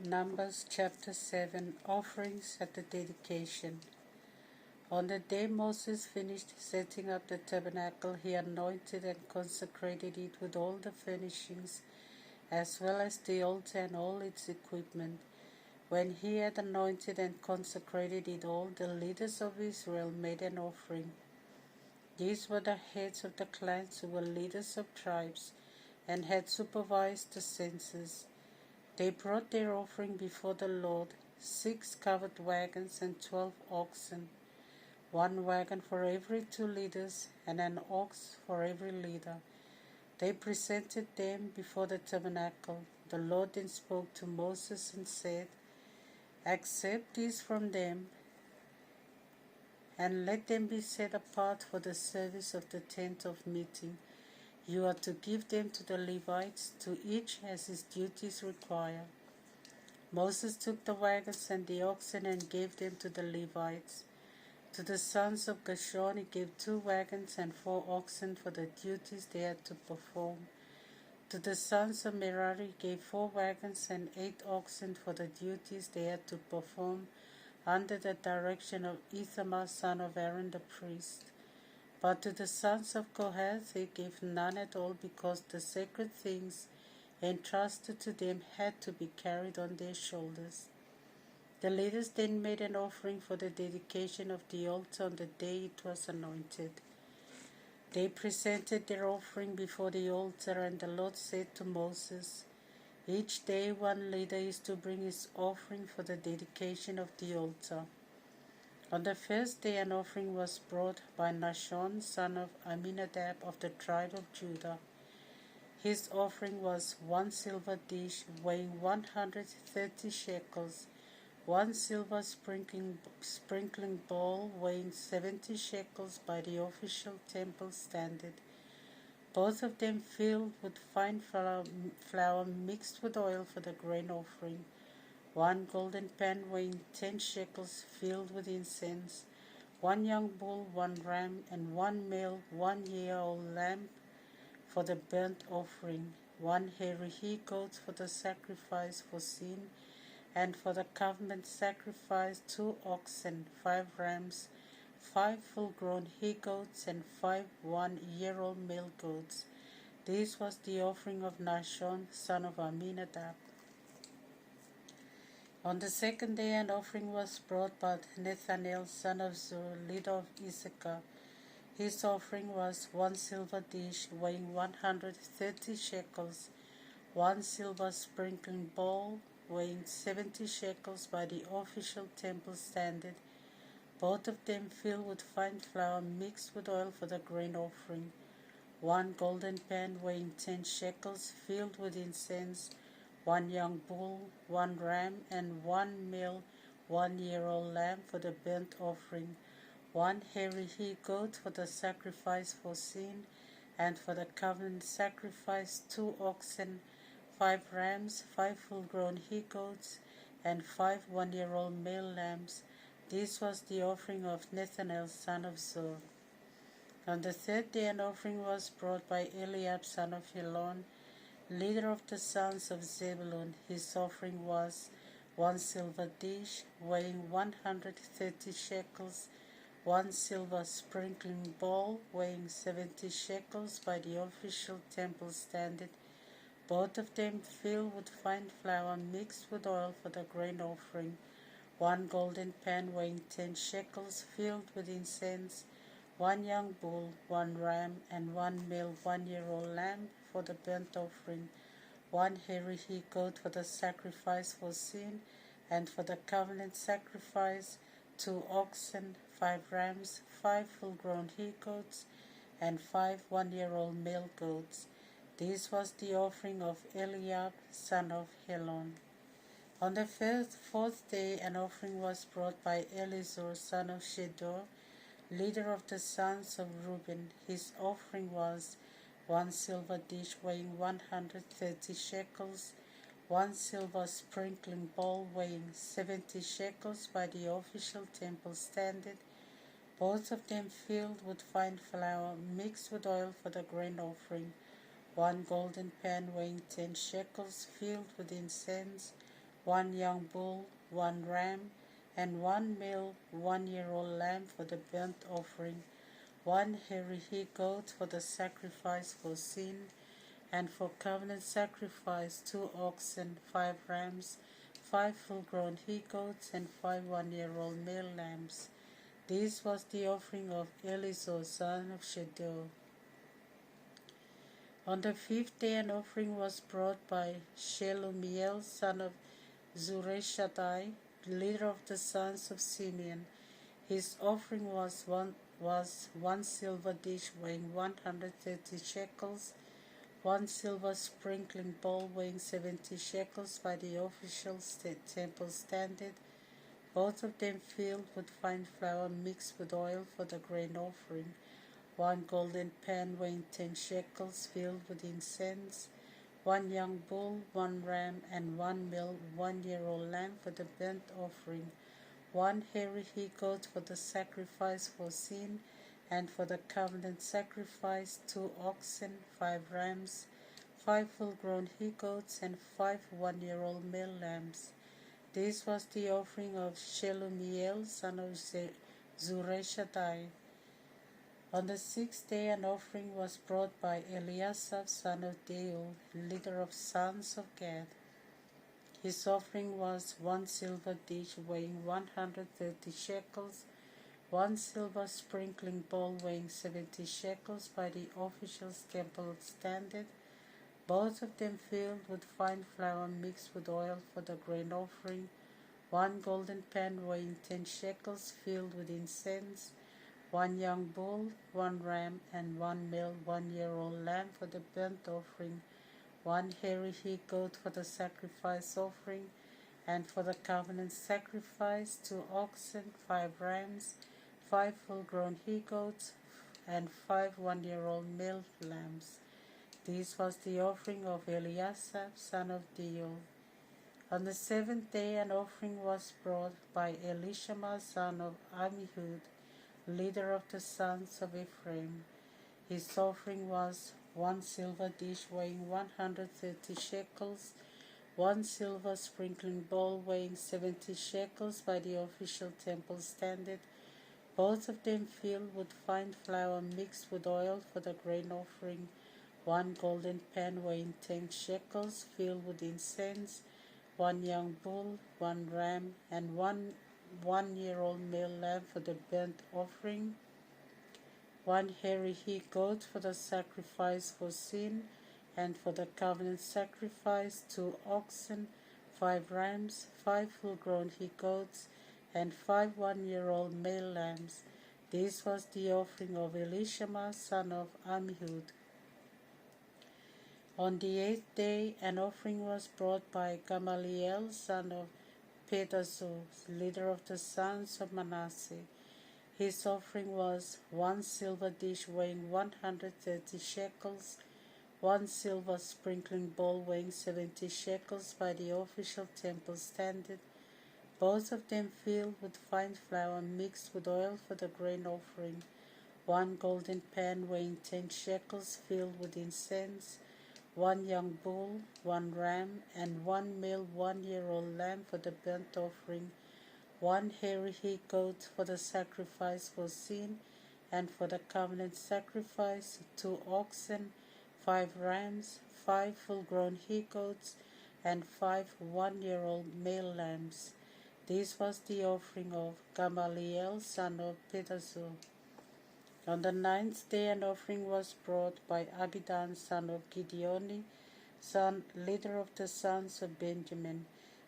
Numbers chapter 7 Offerings at the dedication. On the day Moses finished setting up the tabernacle, he anointed and consecrated it with all the furnishings, as well as the altar and all its equipment. When he had anointed and consecrated it all, the leaders of Israel made an offering. These were the heads of the clans who were leaders of tribes and had supervised the census. They brought their offering before the Lord, 6 covered wagons and 12 oxen, 1 wagon for every 2 leaders and an ox for every leader. They presented them before the tabernacle. The Lord then spoke to Moses and said, "Accept these from them and let them be set apart for the service of the tent of meeting. You are to give them to the Levites, to each as his duties require." Moses took the wagons and the oxen and gave them to the Levites. To the sons of Gershon he gave 2 wagons and 4 oxen for the duties they had to perform. To the sons of Merari he gave 4 wagons and 8 oxen for the duties they had to perform under the direction of Ithamar son of Aaron the priest. But to the sons of Kohath he gave none at all, because the sacred things entrusted to them had to be carried on their shoulders. The leaders then made an offering for the dedication of the altar on the day it was anointed. They presented their offering before the altar, and the Lord said to Moses, "Each day 1 leader is to bring his offering for the dedication of the altar." On the first day an offering was brought by Nahshon son of Amminadab of the tribe of Judah. His offering was 1 silver dish weighing 130 shekels, 1 silver sprinkling bowl weighing 70 shekels by the official temple standard, both of them filled with fine flour mixed with oil for the grain offering, 1 golden pan weighing 10 shekels filled with incense, 1 young bull, 1 ram, and 1 male 1-year-old lamb for the burnt offering, 1 hairy he-goat for the sacrifice for sin, and for the covenant sacrifice 2 oxen, 5 rams, 5 full-grown he-goats, and 5 1-year-old male goats. This was the offering of Nahshon son of Amminadab. On the second day an offering was brought by Nethanel son of Zur, leader of Issachar. His offering was 1 silver dish weighing 130 shekels, 1 silver sprinkling bowl weighing 70 shekels by the official temple standard, both of them filled with fine flour mixed with oil for the grain offering, 1 golden pan weighing 10 shekels filled with incense, 1 young bull, 1 ram, and 1 male 1-year-old lamb for the burnt offering, 1 hairy he-goat for the sacrifice for sin, and for the covenant sacrifice 2 oxen, 5 rams, 5 full-grown he-goats, and 5 1-year-old male lambs. This was the offering of Nethanel son of Zur. On the third day an offering was brought by Eliab son of Helon, leader of the sons of Zebulun. His offering was 1 silver dish weighing 130 shekels, 1 silver sprinkling bowl weighing 70 shekels by the official temple standard, both of them filled with fine flour mixed with oil for the grain offering, 1 golden pan weighing 10 shekels filled with incense, 1 young bull, 1 ram, and 1 male 1-year-old lamb for the burnt offering, 1 hairy he-goat for the sacrifice for sin, and for the covenant sacrifice 2 oxen, 5 rams, 5 full-grown he-goats, and 5 1-year-old male goats. This was the offering of Eliab son of Helon. On the fourth day an offering was brought by Elizur son of Shedeur, leader of the sons of Reuben. His offering was 1 silver dish weighing 130 shekels, 1 silver sprinkling bowl weighing 70 shekels by the official temple standard, both of them filled with fine flour mixed with oil for the grain offering, 1 golden pan weighing 10 shekels filled with incense, one young bull, one ram, and one male 1-year-old lamb for the burnt offering, one hairy he-goat for the sacrifice for sin, and for covenant sacrifice 2 oxen, 5 rams, 5 full-grown he-goats, and 5 1-year-old male lambs. This was the offering of Elizur son of Shedeur. On the 5th day an offering was brought by Shelumiel son of Zurishaddai, leader of the sons of Simeon. His offering was one silver dish weighing 130 shekels, one silver sprinkling bowl weighing 70 shekels by the official temple standard, both of them filled with fine flour mixed with oil for the grain offering, one golden pan weighing 10 shekels filled with incense, one young bull, one ram, and one male 1-year-old lamb for the burnt offering, one hairy he-goat for the sacrifice for sin, and for the covenant sacrifice 2 oxen, 5 rams, 5 full-grown he-goats, and 5 1-year-old male lambs. This was the offering of Shelumiel son of Zurishaddai. On the 6th day an offering was brought by Eliasaph son of Deuel, leader of sons of Gad. His offering was one silver dish weighing 130 shekels, one silver sprinkling bowl weighing 70 shekels by the official's temple standard, both of them filled with fine flour mixed with oil for the grain offering, one golden pan weighing 10 shekels filled with incense, one young bull, one ram, and one male 1-year-old lamb for the burnt offering, one hairy he-goat for the sacrifice offering, and for the covenant sacrifice 2 oxen, 5 rams, 5 full-grown he-goats, and 5 1-year-old male lambs. This was the offering of Eliasaph son of Deuel. On the 7th day an offering was brought by Elishama son of Ammihud, leader of the sons of Ephraim. His offering was one silver dish weighing 130 shekels, one silver sprinkling bowl weighing 70 shekels by the official temple standard, both of them filled with fine flour mixed with oil for the grain offering, one golden pan weighing 10 shekels filled with incense, one young bull, one ram, and one 1-year-old male lamb for the burnt offering, one hairy he-goat for the sacrifice for sin, and for the covenant sacrifice 2 oxen, 5 rams, 5 full-grown he-goats, and 5 1-year-old male lambs. This was the offering of Elishama son of Ammihud. On the 8th day an offering was brought by Gamaliel son of Pedazur, leader of the sons of Manasseh. His offering was one silver dish weighing 130 shekels, one silver sprinkling bowl weighing 70 shekels by the official temple standard, both of them filled with fine flour mixed with oil for the grain offering, one golden pan weighing 10 shekels filled with incense, one young bull, one ram, and one male 1-year-old lamb for the burnt offering, one hairy he-goat for the sacrifice for sin, and for the covenant sacrifice 2 oxen, 5 rams, 5 full-grown he-goats, and 5 1-year-old male lambs. This was the offering of Gamaliel son of Pedazur. On the 9th day an offering was brought by Abidan son of Gideoni, leader of the sons of Benjamin.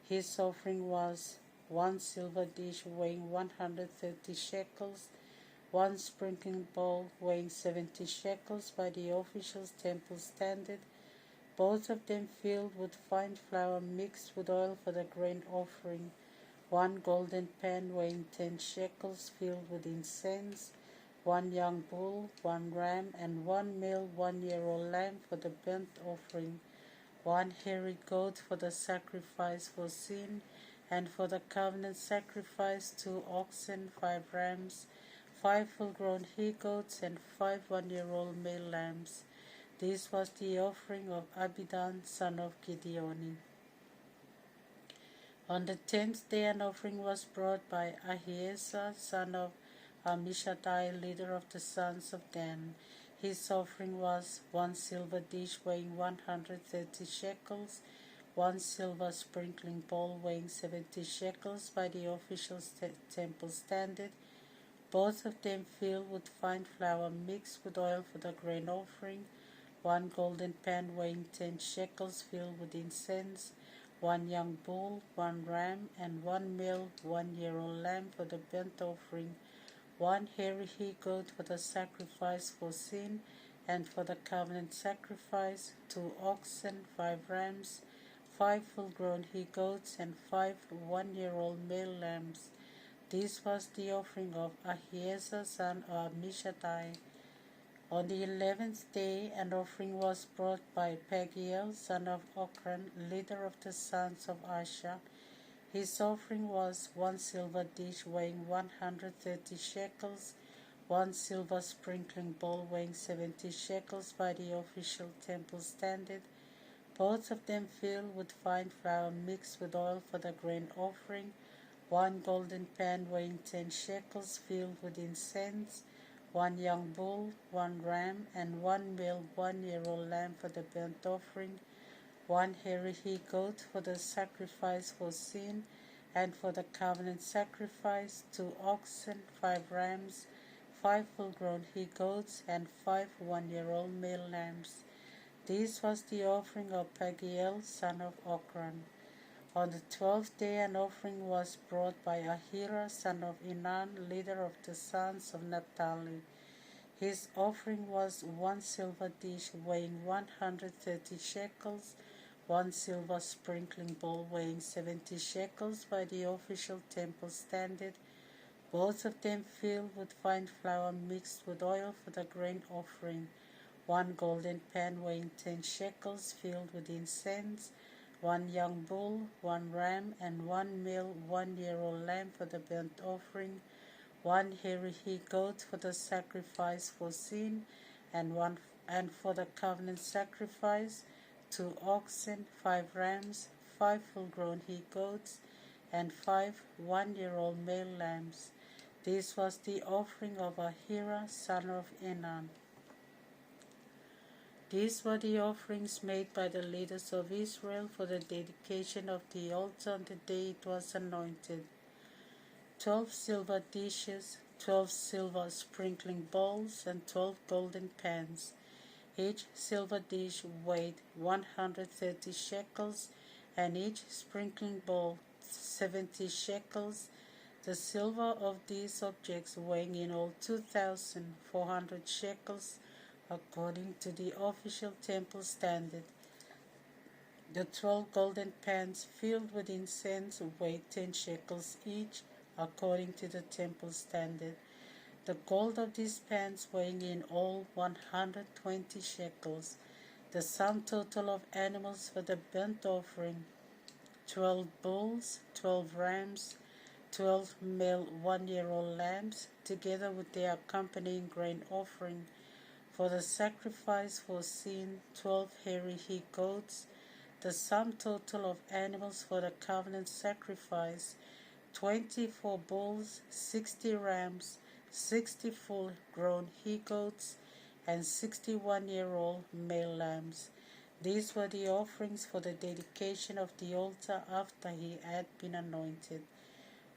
His offering was one silver dish weighing 130 shekels, one sprinkling bowl weighing 70 shekels by the official temple standard, both of them filled with fine flour mixed with oil for the grain offering, one golden pan weighing 10 shekels filled with incense, one young bull, one ram, and one male 1-year-old lamb for the burnt offering, one hairy goat for the sacrifice for sin, and for the covenant sacrifice 2 oxen, 5 rams, 5 full-grown he-goats, and 5 1-year-old male lambs. This was the offering of Abidan son of Gideoni. On the 10th day an offering was brought by Ahiezer, son of Ammishaddai, leader of the sons of Dan. His offering was 1 silver dish weighing 130 shekels, 1 silver sprinkling bowl weighing 70 shekels by the official temple standard, both of them filled with fine flour mixed with oil for the grain offering, 1 golden pan weighing 10 shekels filled with incense, 1 young bull, 1 ram, and 1 male 1-year-old lamb for the burnt offering, 1 hairy he-goat for the sacrifice for sin and for the covenant sacrifice, 2 oxen, 5 rams, 5 full-grown he-goats, and 5 1-year-old male lambs. This was the offering of Ahiezer, son of Ammishaddai. On the 11th day an offering was brought by Pagiel, son of Ochran, leader of the sons of Asher. His offering was 1 silver dish weighing 130 shekels, 1 silver sprinkling bowl weighing 70 shekels by the official temple standard, both of them filled with fine flour mixed with oil for the grain offering, 1 golden pan weighing 10 shekels filled with incense, 1 young bull, 1 ram, and 1 male 1-year-old lamb for the burnt offering, 1 hairy he-goat for the sacrifice for sin and for the covenant sacrifice, 2 oxen, 5 rams, 5 full-grown he-goats, and 5 1-year-old male lambs. This was the offering of Pagiel, son of Ochran. On the 12th day an offering was brought by Ahira, son of Enan, leader of the sons of Naphtali. His offering was 1 silver dish weighing 130 shekels, 1 silver sprinkling bowl weighing 70 shekels by the official temple standard, both of them filled with fine flour mixed with oil for the grain offering, 1 golden pan weighing 10 shekels filled with incense, 1 young bull, 1 ram, and 1 male 1-year-old lamb for the burnt offering, 1 hairy he-goat for the sacrifice for sin, and for the covenant sacrifice, 2 oxen, 5 rams, 5 full-grown he-goats, and 5 1-year-old male lambs. This was the offering of Ahira, son of Enan. These were the offerings made by the leaders of Israel for the dedication of the altar on the day it was anointed. 12 silver dishes, 12 silver sprinkling bowls, and 12 golden pans. Each silver dish weighed 130 shekels, and each sprinkling bowl 70 shekels. The silver of these objects weighing in all 2,400 shekels, according to the official temple standard. The 12 golden pans filled with incense weighed 10 shekels each, according to the temple standard. The gold of these pans weighing in all 120 shekels. The sum total of animals for the burnt offering: 12 bulls, 12 rams, 12 male 1-year-old lambs, together with their accompanying grain offering. For the sacrifice for sin, 12 hairy he-goats. The sum total of animals for the covenant sacrifice: 24 bulls, 60 rams, 60 full-grown he-goats, and 61-year-old male lambs. These were the offerings for the dedication of the altar after he had been anointed.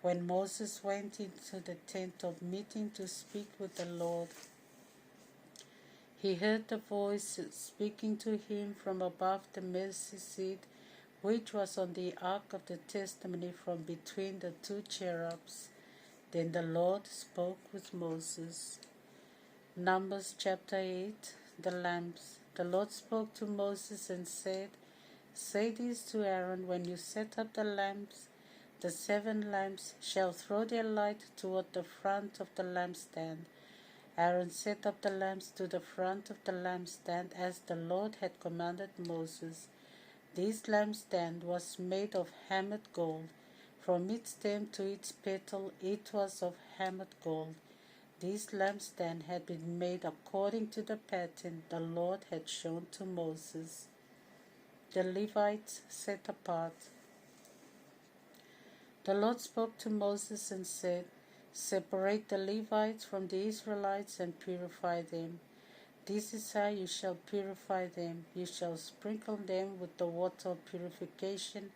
When Moses went into the tent of meeting to speak with the Lord, he heard the voice speaking to him from above the mercy seat, which was on the ark of the testimony, from between the 2 cherubs. Then the Lord spoke with Moses. Numbers chapter 8. The lamps. The Lord spoke to Moses and said, "Say this to Aaron when you set up the lamps. The 7 lamps shall throw their light toward the front of the lampstand." Aaron set up the lamps to the front of the lampstand as the Lord had commanded Moses. This lampstand was made of hammered gold. From its stem to its petal it was of hammered gold. This lampstand had been made according to the pattern the Lord had shown to Moses. The Levites set apart. The Lord spoke to Moses and said, Separate the Levites from the Israelites and purify them. This is how you shall purify them. You shall sprinkle them with the water of purification,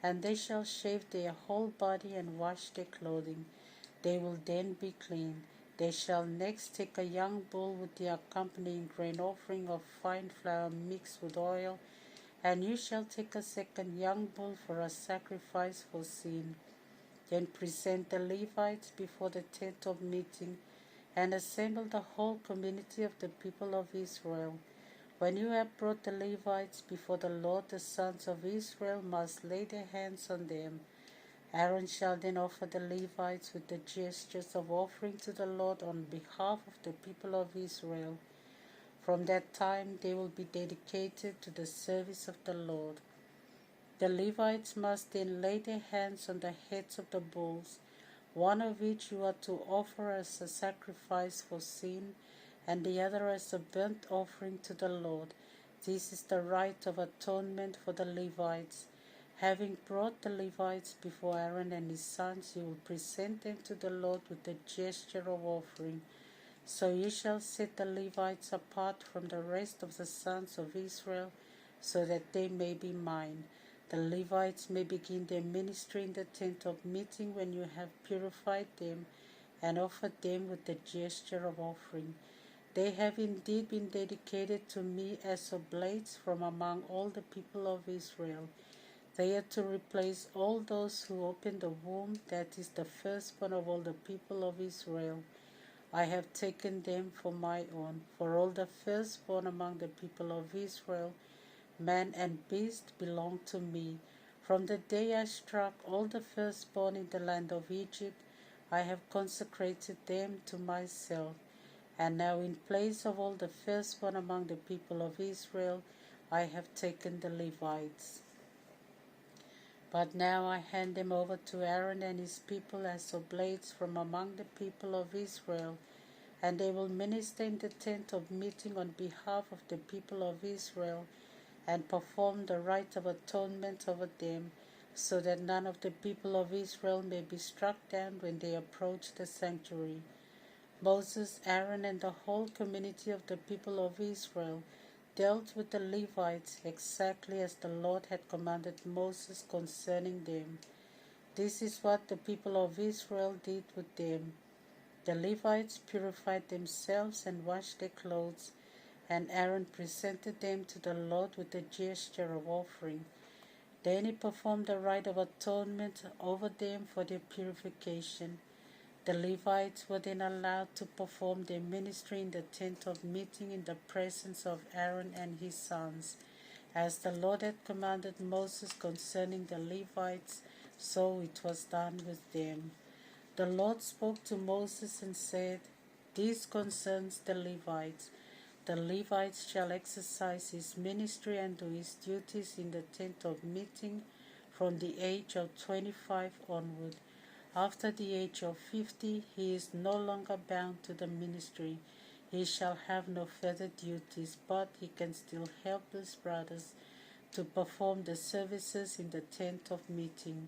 and they shall shave their whole body and wash their clothing. They will then be clean. They shall next take a young bull with the accompanying grain offering of fine flour mixed with oil, and you shall take a second young bull for a sacrifice for sin. Then present the Levites before the tent of meeting, and assemble the whole community of the people of Israel. When you have brought the Levites before the Lord, the sons of Israel must lay their hands on them. Aaron shall then offer the Levites with the gestures of offering to the Lord on behalf of the people of Israel. From that time they will be dedicated to the service of the Lord. The Levites must then lay their hands on the heads of the bulls, one of which you are to offer as a sacrifice for sin, and the other as a burnt offering to the Lord. This is the rite of atonement for the Levites. Having brought the Levites before Aaron and his sons, you will present them to the Lord with the gesture of offering. So you shall set the Levites apart from the rest of the sons of Israel, so that they may be mine. The Levites may begin their ministry in the tent of meeting when you have purified them and offered them with the gesture of offering. They have indeed been dedicated to me as oblates from among all the people of Israel. They are to replace all those who open the womb, that is the firstborn of all the people of Israel. I have taken them for my own, for all the firstborn among the people of Israel, man and beast, belong to me. From the day I struck all the firstborn in the land of Egypt, I have consecrated them to myself. And now in place of all the firstborn among the people of Israel, I have taken the Levites. But now I hand them over to Aaron and his people as oblates from among the people of Israel, and they will minister in the tent of meeting on behalf of the people of Israel, and perform the rite of atonement over them, so that none of the people of Israel may be struck down when they approach the sanctuary. Moses, Aaron, and the whole community of the people of Israel dealt with the Levites exactly as the Lord had commanded Moses concerning them. This is what the people of Israel did with them. The Levites purified themselves and washed their clothes, and Aaron presented them to the Lord with a gesture of offering. Then he performed the rite of atonement over them for their purification. The Levites were then allowed to perform their ministry in the tent of meeting in the presence of Aaron and his sons. As the Lord had commanded Moses concerning the Levites, so it was done with them. The Lord spoke to Moses and said, This concerns the Levites. The Levites shall exercise his ministry and do his duties in the tent of meeting from the age of 25 onward. After the age of 50, he is no longer bound to the ministry. He shall have no further duties, but he can still help his brothers to perform the services in the tent of meeting,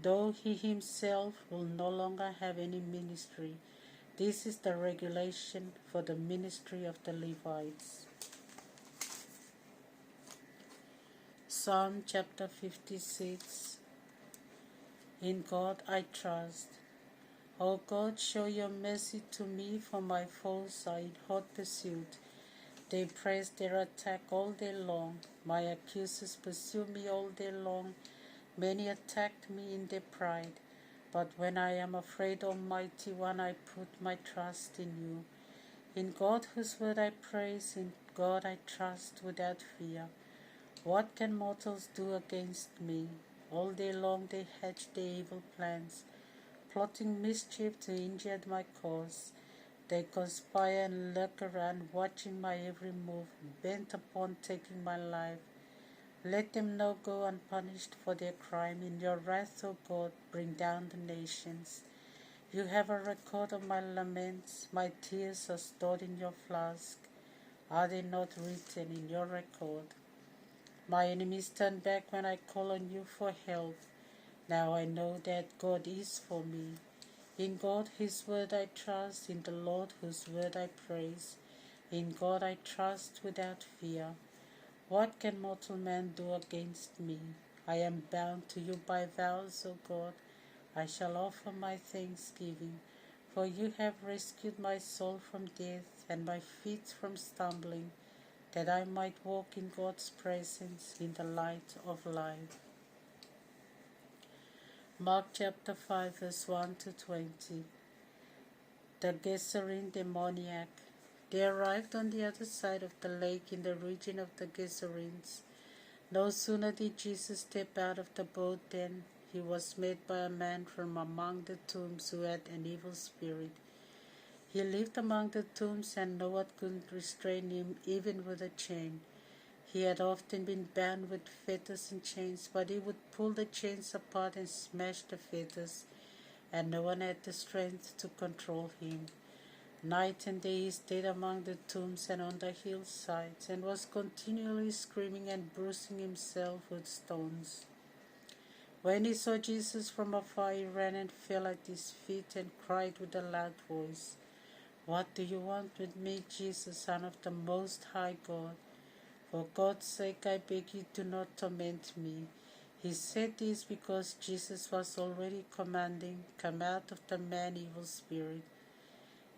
though he himself will no longer have any ministry. This is the regulation for the ministry of the Levites. Psalm chapter 56. In God I trust. O God, show your mercy to me, for my foes are in hot pursuit. They press their attack all day long. My accusers pursue me all day long. Many attacked me in their pride. But when I am afraid, Almighty One, I put my trust in you. In God whose word I praise, in God I trust without fear. What can mortals do against me? All day long they hatch their evil plans, plotting mischief to injure my cause. They conspire and lurk around, watching my every move, bent upon taking my life. Let them now go unpunished for their crime. In your wrath, O God, bring down the nations. You have a record of my laments. My tears are stored in your flask. Are they not written in your record? My enemies turn back when I call on you for help. Now I know that God is for me. In God, His word I trust, in the Lord, whose word I praise. In God I trust without fear. What can mortal man do against me? I am bound to you by vows, O God. I shall offer my thanksgiving, for you have rescued my soul from death and my feet from stumbling, that I might walk in God's presence in the light of life. Mark chapter 5 verse 1 to 20. The Gerasene demoniac. They arrived on the other side of the lake in the region of the Gerasenes. No sooner did Jesus step out of the boat than he was met by a man from among the tombs who had an evil spirit. He lived among the tombs, and no one could restrain him even with a chain. He had often been bound with fetters and chains, but he would pull the chains apart and smash the fetters, and no one had the strength to control him. Night and day he stayed among the tombs and on the hillsides, and was continually screaming and bruising himself with stones. When he saw Jesus from afar, he ran and fell at his feet and cried with a loud voice, "What do you want with me, Jesus, Son of the Most High God? For God's sake, I beg you, do not torment me." He said this because Jesus was already commanding, "Come out of the man, evil spirit."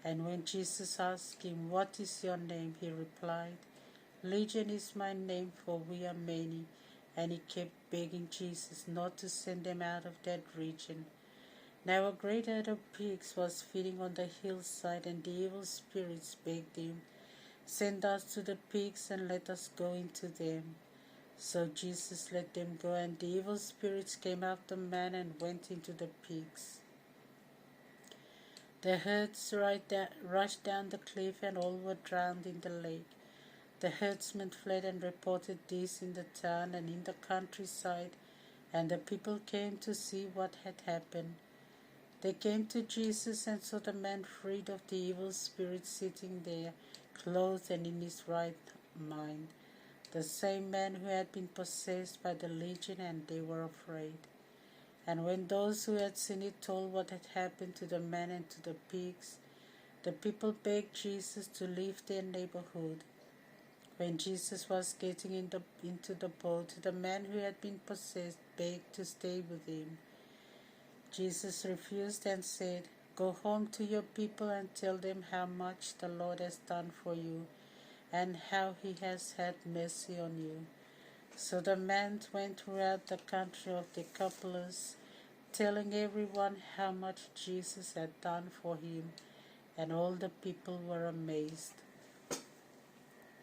And when Jesus asked him, "What is your name?" he replied, "Legion is my name, for we are many." And he kept begging Jesus not to send them out of that region. Now a great herd of pigs was feeding on the hillside, and the evil spirits begged him, "Send us to the pigs and let us go into them." So Jesus let them go, and the evil spirits came out the man and went into the pigs. The herds rushed down the cliff, and all were drowned in the lake. The herdsmen fled and reported this in the town and in the countryside, and the people came to see what had happened. They came to Jesus and saw the man freed of the evil spirit sitting there, clothed and in his right mind, the same man who had been possessed by the legion, and they were afraid. And when those who had seen it told what had happened to the man and to the pigs, the people begged Jesus to leave their neighborhood. When Jesus was getting into the boat, the man who had been possessed begged to stay with him. Jesus refused and said, "Go home to your people and tell them how much the Lord has done for you and how he has had mercy on you." So the man went throughout the country of the Decapolis, telling everyone how much Jesus had done for him, and all the people were amazed.